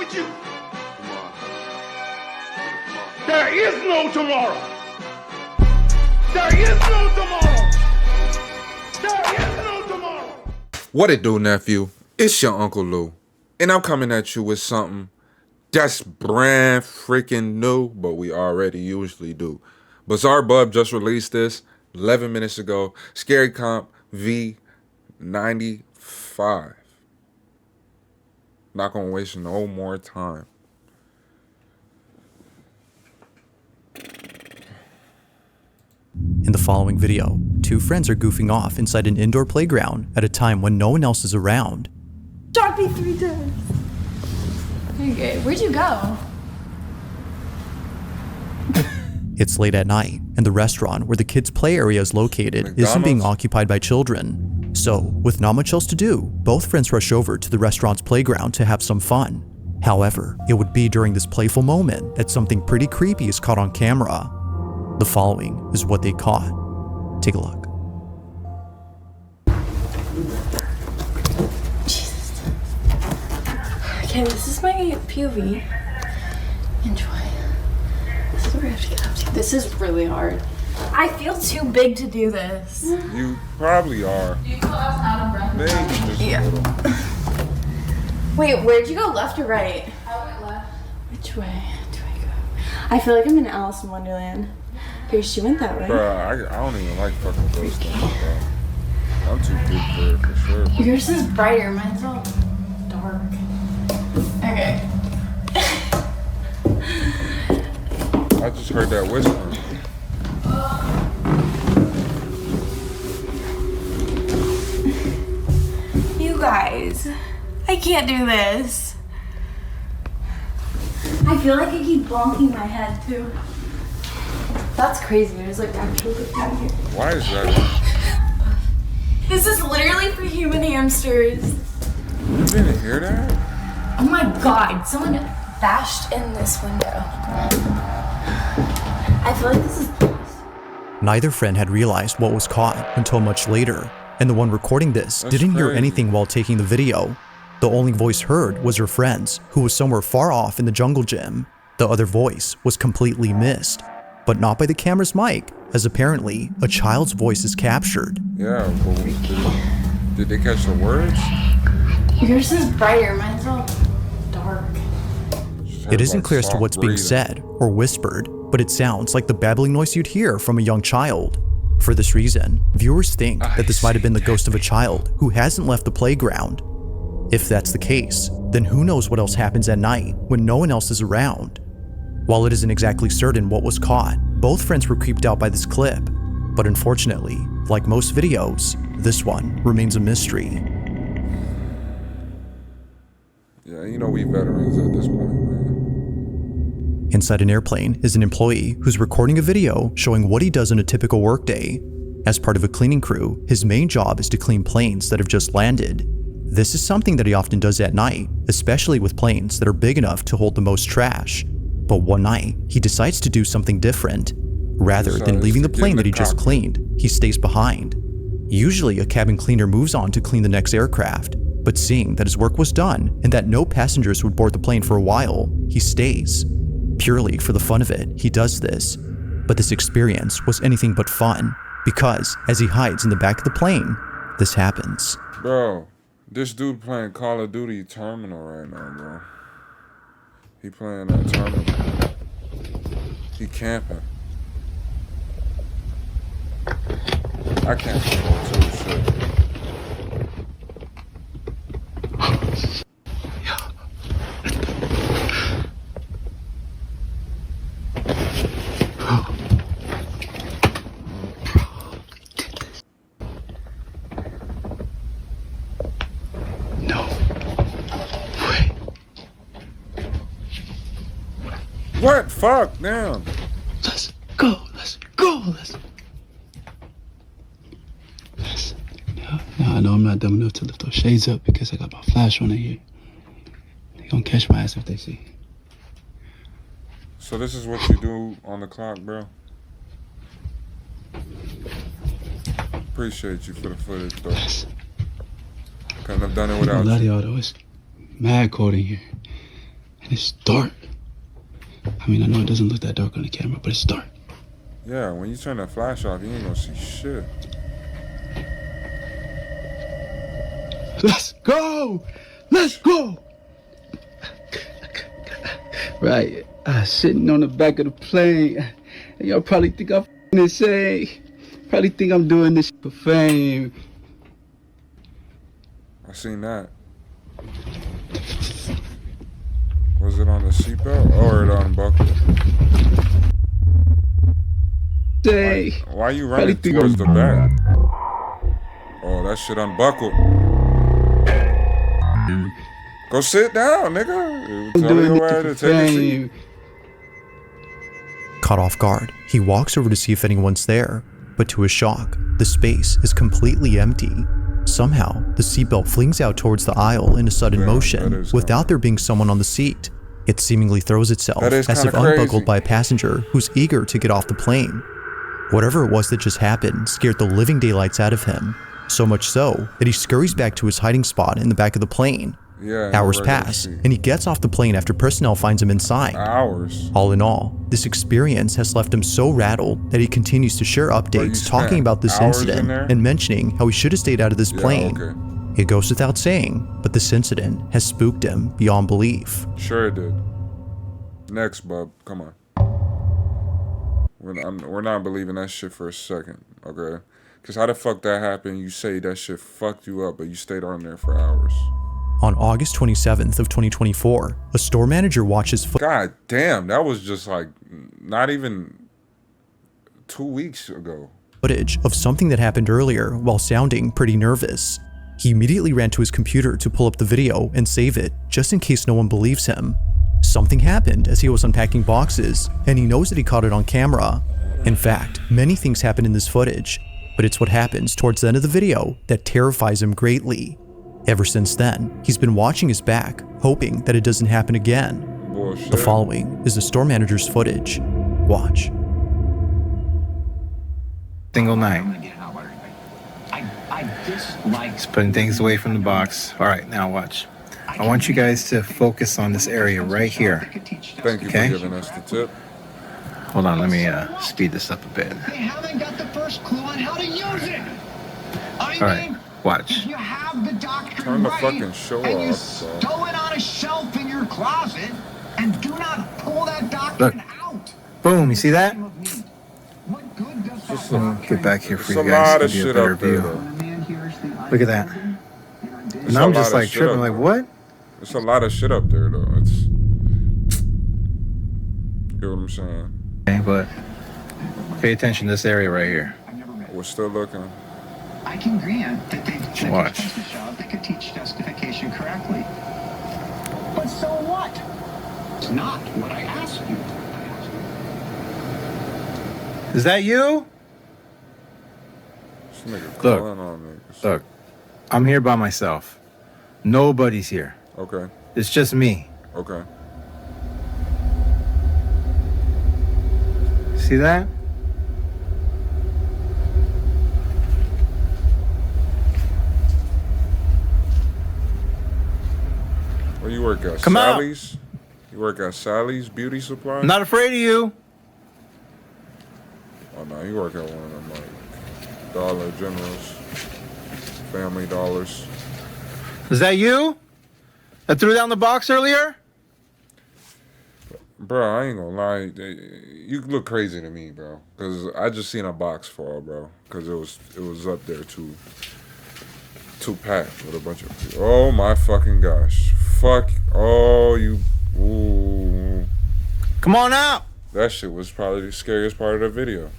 with you. There is no tomorrow. There is no tomorrow. There is no tomorrow. What it do, nephew? It's your Uncle Lou. And I'm coming at you with something that's brand freaking new, but we already usually do. Bizarre Bub just released this 11 minutes ago. Scary Comp V.95. Not gonna waste no more time. In the following video, two friends are goofing off inside an indoor playground at a time when no one else is around. Shot me 3 times. Okay, where'd you go? It's late at night, and the restaurant where the kids' play area is located isn't being occupied by children. So, with not much else to do, both friends rush over to the restaurant's playground to have some fun. However, it would be during this playful moment that something pretty creepy is caught on camera. The following is what they caught. Take a look. Jesus. Okay, this is my POV. Enjoy. This is where we have to get up to. This is really hard. I feel too big to do this. You probably are. Do you feel out of breath? Maybe just a little. Wait, where'd you go, left or right? I went left. Which way do I go? I feel like I'm in Alice in Wonderland. Okay, she went that way. Bro, I don't even like fucking ghost stories, bro. I'm too big for it, for sure. Yours is brighter, mine's all dark. Okay. I just heard that whisper. You guys, I can't do this. I feel like I keep bonking my head too. That's crazy. There's like actual down here. Why is that? This is literally for human hamsters. You didn't hear that? Oh my god, someone bashed in this window. I feel like this is Neither friend had realized what was caught until much later, and the one recording this didn't hear anything while taking the video. The only voice heard was her friend's, who was somewhere far off in the jungle gym. The other voice was completely missed, but not by the camera's mic, as apparently a child's voice is captured. Yeah, but did they catch the words? Yours is brighter, mine's all dark. It isn't clear as to what's being said or whispered, but it sounds like the babbling noise you'd hear from a young child. For this reason, viewers think that this might have been the ghost of a child who hasn't left the playground. If that's the case, then who knows what else happens at night when no one else is around. While it isn't exactly certain what was caught, both friends were creeped out by this clip. But unfortunately, like most videos, this one remains a mystery. Yeah, you know we veterans at this point, man. Inside an airplane is an employee who's recording a video showing what he does in a typical workday. As part of a cleaning crew, his main job is to clean planes that have just landed. This is something that he often does at night, especially with planes that are big enough to hold the most trash. But one night, he decides to do something different. Rather than leaving the plane that he just cleaned, he stays behind. Usually, a cabin cleaner moves on to clean the next aircraft, but seeing that his work was done and that no passengers would board the plane for a while, he stays. Purely for the fun of it, he does this. But this experience was anything but fun, because as he hides in the back of the plane, this happens. Bro, this dude playing Call of Duty Terminal right now, bro. He playing that Terminal. He camping. I can't control too, shit. What? Fuck, damn. Let's go. Now I know I'm not dumb enough to lift those shades up because I got my flash on in here. They gonna catch my ass if they see. So this is what you do on the clock, bro? Appreciate you for the footage, though. Yes. Couldn't have done it without I love you. y'all though. It's mad cold in here. And it's dark. I mean, I know it doesn't look that dark on the camera, but it's dark. Yeah, when you turn that flash off, you ain't gonna see shit. Let's go! Let's go! Right, sitting on the back of the plane. And y'all probably think I'm insane. Probably think I'm doing this for fame. I seen that. Was it on the seatbelt or it unbuckled? Say, Why you running towards the back? Oh, that shit unbuckled. Go sit down, nigga. I'm Tell doing your this ass for to take a seat. fame. Caught off guard, he walks over to see if anyone's there, but to his shock, the space is completely empty. Somehow, the seatbelt flings out towards the aisle in a sudden motion without there being someone on the seat. It seemingly throws itself as if unbuckled by a passenger who's eager to get off the plane. Whatever it was that just happened scared the living daylights out of him, so much so that he scurries back to his hiding spot in the back of the plane. Hours pass, and he gets off the plane after personnel finds him inside. Hours. All in all, this experience has left him so rattled that he continues to share updates talking about this incident and mentioning how he should have stayed out of this plane. It goes without saying, but this incident has spooked him beyond belief. Sure it did. Next, bub. Come on. We're not believing that shit for a second, okay? Because how the fuck that happened? You say that shit fucked you up, but you stayed on there for hours. On August 27th of 2024, a store manager watches God damn, that was just like not even 2 weeks ago. Footage of something that happened earlier while sounding pretty nervous. He immediately ran to his computer to pull up the video and save it, just in case no one believes him. Something happened as he was unpacking boxes, and he knows that he caught it on camera. In fact, many things happen in this footage, but it's what happens towards the end of the video that terrifies him greatly. Ever since then, he's been watching his back, hoping that it doesn't happen again. Bullshit. The following is the store manager's footage. Watch. Single night. He's putting things away from the box. All right, now watch. I want you guys to focus on this area right here. Thank you for giving us the tip. Hold on, let me speed this up a bit. They haven't got the first clue on how to use it. All right, watch. If you have the doctrine Turn the right, fucking show and you off, stow it on a shelf in your closet, and do not pull that doctrine out. Boom, you see that? What good does Just that Get back here for There's you a lot guys of to get a shit better up there, view. though. Look at that. And I'm just like tripping, like, what? There's a lot of shit up there, though. It's... You know what I'm saying? Okay, but pay attention to this area right here. We're still looking. I can grant that they Watch. the shop, they could teach justification correctly. But so what? It's not what I asked you. Is that you? This nigga Look. calling on me. Look, I'm here by myself. Nobody's here. Okay. It's just me. Okay. See that? Where you work at? Come out. Sally's? You work at Sally's Beauty Supply? I'm not afraid of you. Oh, no, you work at one of them, like, Dollar Generals. Family Dollars. Is that you? That threw down the box earlier? Bro, I ain't gonna lie. You look crazy to me, bro. Because I just seen a box fall, bro. Because it was up there too packed with a bunch of people. Oh, my fucking gosh. Fuck. Oh, you. Ooh. Come on out. That shit was probably the scariest part of the video.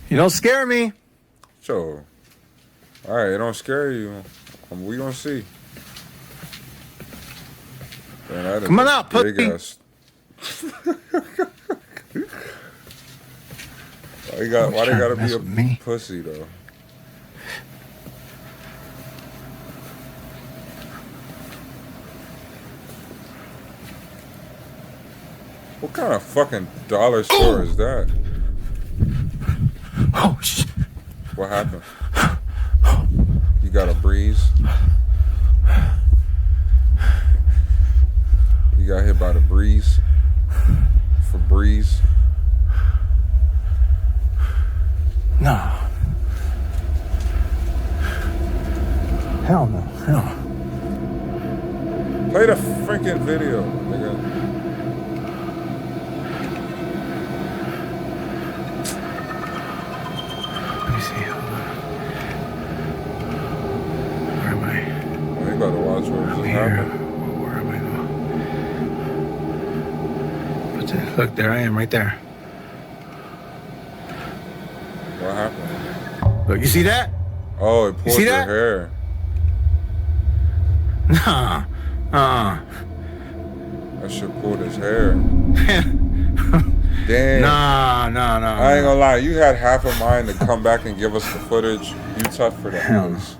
You don't scare me. So, all right, it don't scare you. We gonna see. Man, that is Come on a out, big pussy. ass. Why they gotta be a me? pussy though? What kind of fucking dollar store is that? Oh, shit. What happened? You got a breeze? got hit by the breeze. Febreze. No. Hell no. Hell. Play the freaking video, nigga. Let me see. Hold on. Where am I? Oh, you gotta watch what just Here. happened. Where am I now? Look, there I am, right there. What happened? Look, you see that? Oh, it pulled see your that? hair. Nah. That shit pulled his hair. Damn. Nah. I ain't gonna lie, you had half a mind to come back and give us the footage. You tough for the house.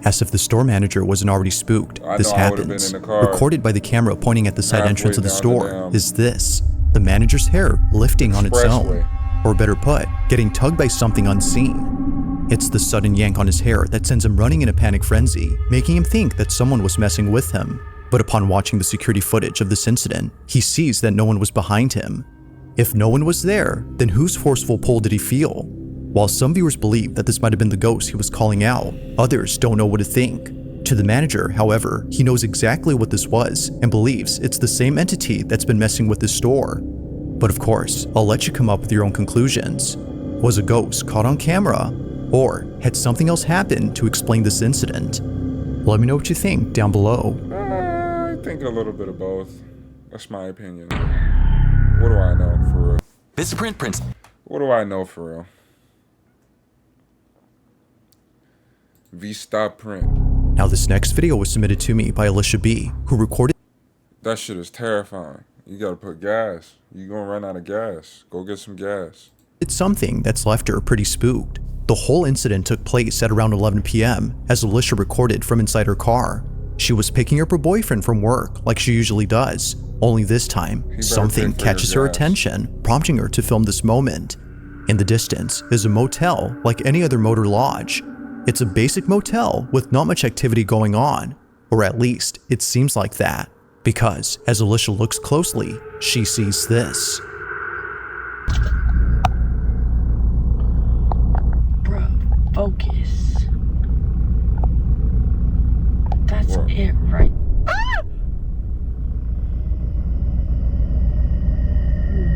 As if the store manager wasn't already spooked, this I would've been happens. in the car. Recorded by the camera pointing at the side Halfway entrance of the down the store damn is this. The manager's hair lifting on its own. Expressway. Or better put, getting tugged by something unseen. It's the sudden yank on his hair that sends him running in a panic frenzy, making him think that someone was messing with him. But upon watching the security footage of this incident, he sees that no one was behind him. If no one was there, then whose forceful pull did he feel? While some viewers believe that this might have been the ghost he was calling out, others don't know what to think. To the manager, however, he knows exactly what this was and believes it's the same entity that's been messing with his store. But of course, I'll let you come up with your own conclusions. Was a ghost caught on camera? Or had something else happened to explain this incident? Let me know what you think down below. I think a little bit of both. That's my opinion. What do I know for real? Vistaprint prints. What do I know for real? V.95. Now this next video was submitted to me by Alicia B, who recorded. That shit is terrifying. You gotta put gas. You gonna run out of gas. Go get some gas. It's something that's left her pretty spooked. The whole incident took place at around 11 p.m. as Alicia recorded from inside her car. She was picking up her boyfriend from work like she usually does, only this time, something catches her attention, prompting her to film this moment. In the distance is a motel like any other motor lodge. It's a basic motel with not much activity going on, or at least it seems like that, because as Alicia looks closely, she sees this. Focus. That's it right. Ah!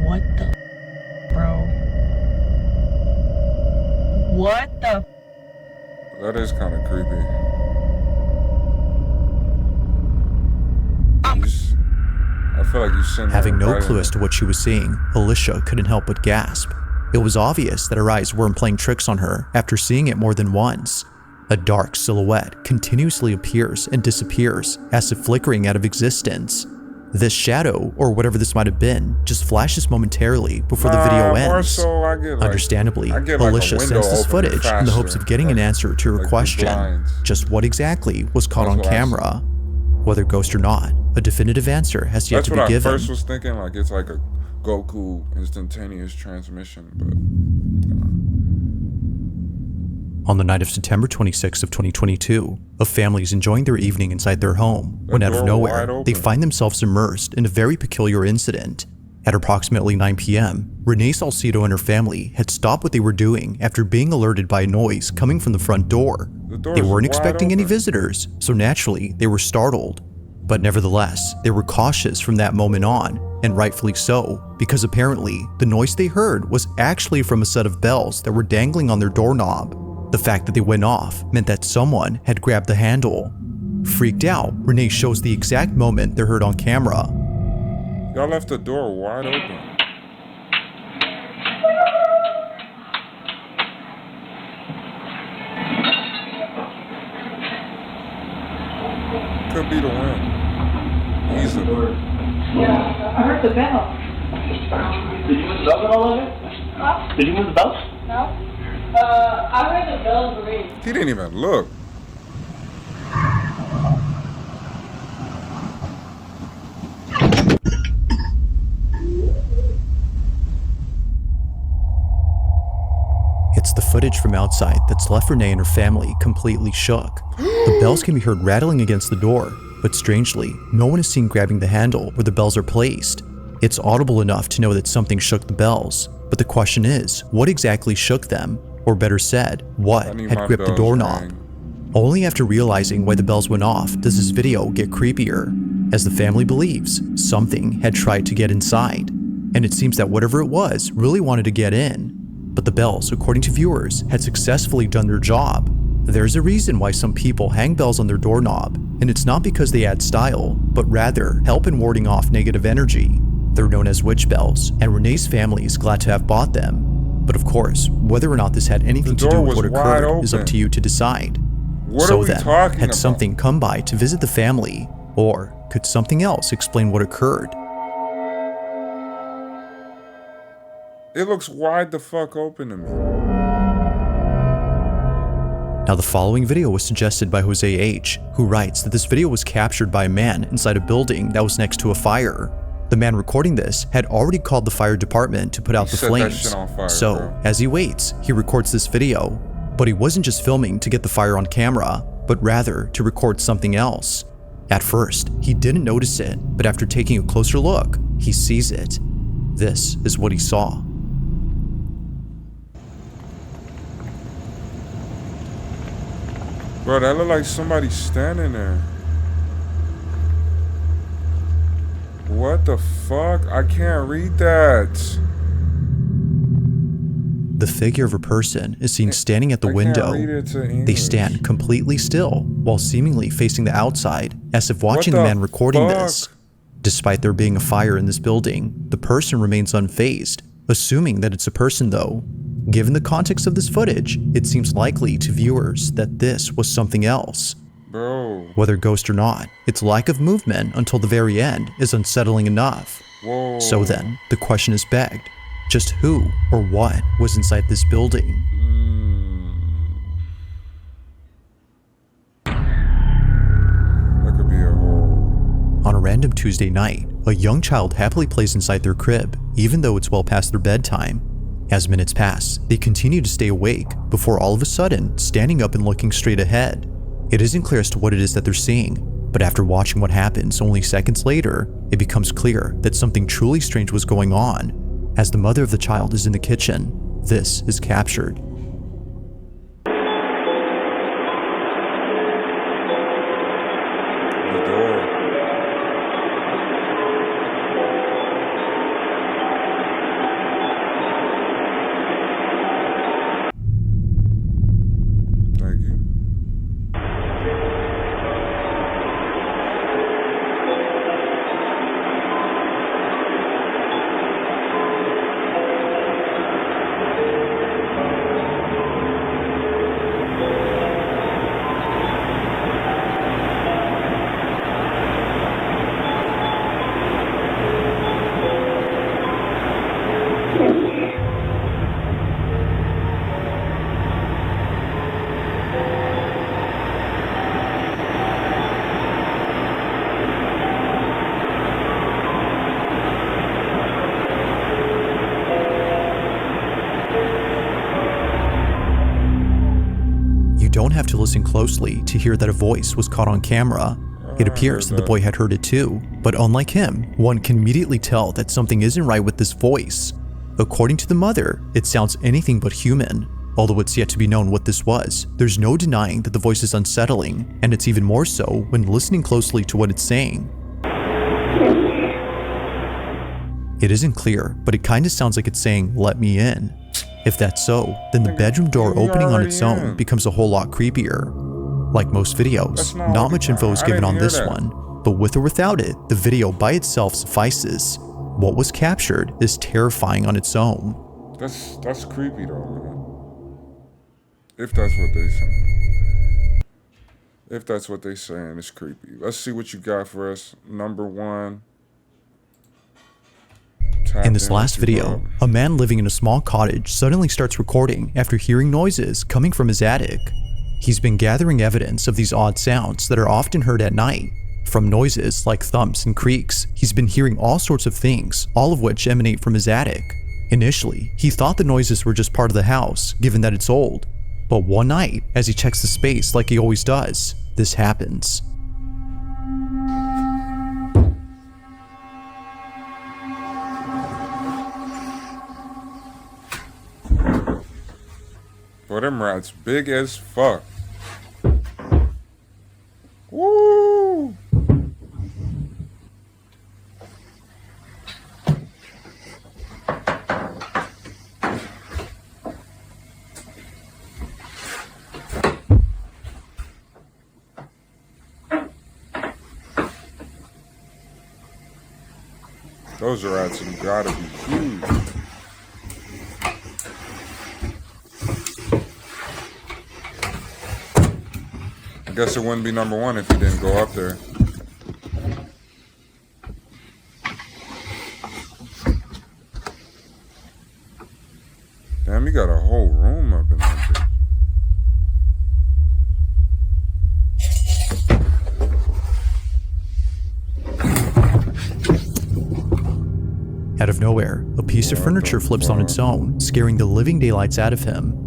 What the bro? What the? That is kind of creepy. I feel like you sent. Having no clue as to what she was seeing, Alicia couldn't help but gasp. It was obvious that her eyes weren't playing tricks on her after seeing it more than once. A dark silhouette continuously appears and disappears as if flickering out of existence. This shadow, or whatever this might have been, just flashes momentarily before the video ends. Understandably, Alicia sends this footage in the hopes of getting an answer to her question, just what exactly was caught on camera. Whether ghost or not, a definitive answer has yet to be given. That's what I first was thinking, like it's like a Goku instantaneous transmission, but on the night of September 26th of 2022, a family is enjoying their evening inside their home when out of nowhere, they find themselves immersed in a very peculiar incident. At approximately 9 p.m., Renee Salcido and her family had stopped what they were doing after being alerted by a noise coming from the front door. They weren't expecting any visitors, so naturally they were startled. But nevertheless, they were cautious from that moment on, and rightfully so, because apparently the noise they heard was actually from a set of bells that were dangling on their doorknob. The fact that they went off meant that someone had grabbed the handle. Freaked out, Renee shows the exact moment they're heard on camera. Y'all left the door wide open. Could be the wind. Easily. Yeah, I heard the bell. Did you move the bells at all, Olivia? Huh? Did you move the bells? No. I heard the bells ring. He didn't even look. It's the footage from outside that's left Renee and her family completely shook. The bells can be heard rattling against the door, but strangely, no one is seen grabbing the handle where the bells are placed. It's audible enough to know that something shook the bells, but the question is, what exactly shook them? Or better said, what had gripped the doorknob? Only after realizing why the bells went off does this video get creepier, as the family believes something had tried to get inside, and it seems that whatever it was really wanted to get in. But the bells, according to viewers, had successfully done their job. There's a reason why some people hang bells on their doorknob, and it's not because they add style, but rather help in warding off negative energy. They're known as witch bells, and Renee's family is glad to have bought them. But of course, whether or not this had anything to do with what occurred is up to you to decide. So then, had something come by to visit the family, or could something else explain what occurred? It looks wide the fuck open to me. Now the following video was suggested by Jose H., who writes that this video was captured by a man inside a building that was next to a fire. The man recording this had already called the fire department to put out the flames. So, as he waits, he records this video. But he wasn't just filming to get the fire on camera, but rather to record something else. At first, he didn't notice it, but after taking a closer look, he sees it. This is what he saw. Bro, that look like somebody standing there. What the fuck? I can't read that. The figure of a person is seen standing at the window. They stand completely still while seemingly facing the outside, as if watching the man recording this. Despite there being a fire in this building, the person remains unfazed, assuming that it's a person though. Given the context of this footage, it seems likely to viewers that this was something else. Bro. Whether ghost or not, its lack of movement until the very end is unsettling enough. Whoa. So then, the question is begged. Just who or what was inside this building? That could be a hole. On a random Tuesday night, a young child happily plays inside their crib, even though it's well past their bedtime. As minutes pass, they continue to stay awake before all of a sudden standing up and looking straight ahead. It isn't clear as to what it is that they're seeing, but after watching what happens only seconds later, it becomes clear that something truly strange was going on. As the mother of the child is in the kitchen, this is captured. The door. Thank you. Don't have to listen closely to hear that a voice was caught on camera. It appears that the boy had heard it too, but unlike him, one can immediately tell that something isn't right with this voice. According to the mother, it sounds anything but human. Although it's yet to be known what this was, there's no denying that the voice is unsettling, and it's even more so when listening closely to what it's saying. It isn't clear, but it kinda sounds like it's saying, "Let me in." If that's so, then the bedroom door opening on its own becomes a whole lot creepier. Like most videos, not much info is given on this one, but with or without it, the video by itself suffices. What was captured is terrifying on its own. That's creepy though, man. If that's what they saying. If that's what they saying, it's creepy. Let's see what you got for us. Number one. In this last video, a man living in a small cottage suddenly starts recording after hearing noises coming from his attic. He's been gathering evidence of these odd sounds that are often heard at night. From noises like thumps and creaks, he's been hearing all sorts of things, all of which emanate from his attic. Initially, he thought the noises were just part of the house, given that it's old. But one night, as he checks the space like he always does, this happens. them rats big as fuck. Woo! Those rats have gotta be huge. I guess it wouldn't be number one if he didn't go up there. Damn, you got a whole room up in that bitch. Out of nowhere, a piece of furniture flips on its own, scaring the living daylights out of him.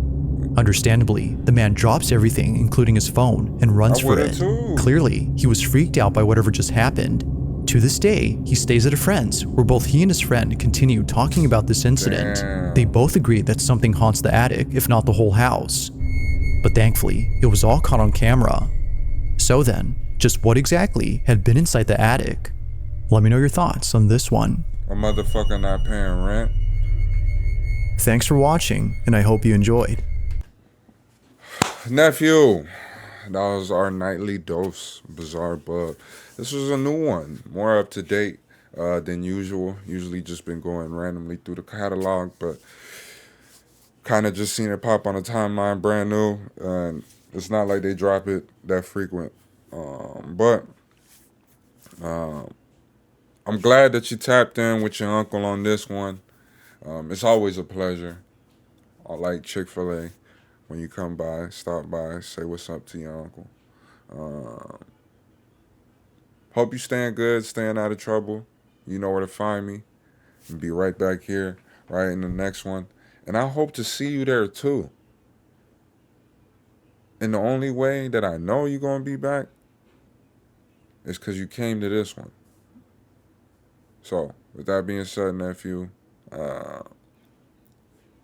Understandably, the man drops everything, including his phone, and runs for it. Clearly, he was freaked out by whatever just happened. To this day, he stays at a friend's, where both he and his friend continue talking about this incident. They both agree that something haunts the attic, if not the whole house. But thankfully, it was all caught on camera. So then, just what exactly had been inside the attic? Let me know your thoughts on this one. A motherfucker not paying rent. Thanks for watching, and I hope you enjoyed. Nephew, that was our nightly dose, Bizarre Bub. This was a new one, more up to date than usual. Usually just been going randomly through the catalog, but kind of just seen it pop on the timeline brand new. And it's not like they drop it that frequent. But I'm glad that you tapped in with your uncle on this one. It's always a pleasure. I like Chick-fil-A. When you come by, stop by, say what's up to your uncle. Hope you staying good, staying out of trouble. You know where to find me. And be right back here, right in the next one. And I hope to see you there too. And the only way that I know you're going to be back is because you came to this one. So, with that being said, nephew,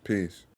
peace.